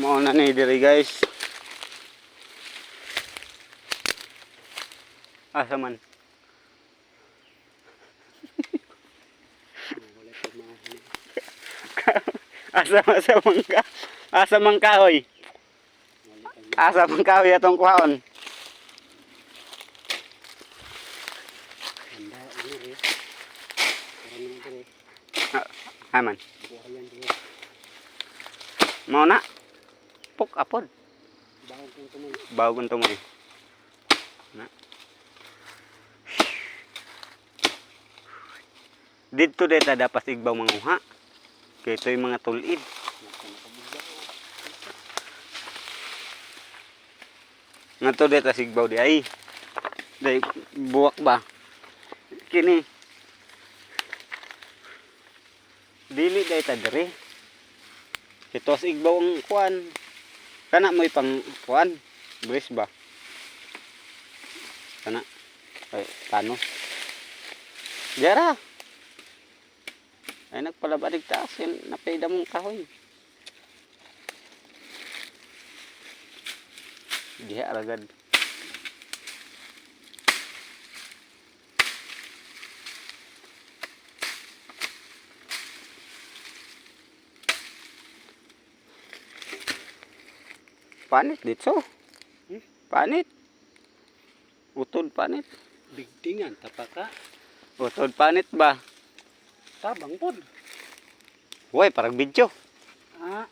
Mao na ni diri guys. Asa man? Asa mangka? Asa mangkahoy? Asa mangkahoy atong kuhaon? Aman. Mau na? Puk apod. Bawgon tumoy. Na. Dito deta dapat igbaw manguha. Kaya ito yung mga tulid. Nga to deta sigbaw di ay. Day buwak ba? Kini. Dili deta dere. Ito sa igbaw ang kuan. Kana mo'y pang kuan. Bris ba? Kana. Ay, panos. Diara. Ay nagpalabadig taas. Napayda mong kahoy. Diha agad. Panit dito. Panit. Utod panit. Bigtingan tapaka. Utod panit ba? Tabang pod. Hoy, parang video. Ah.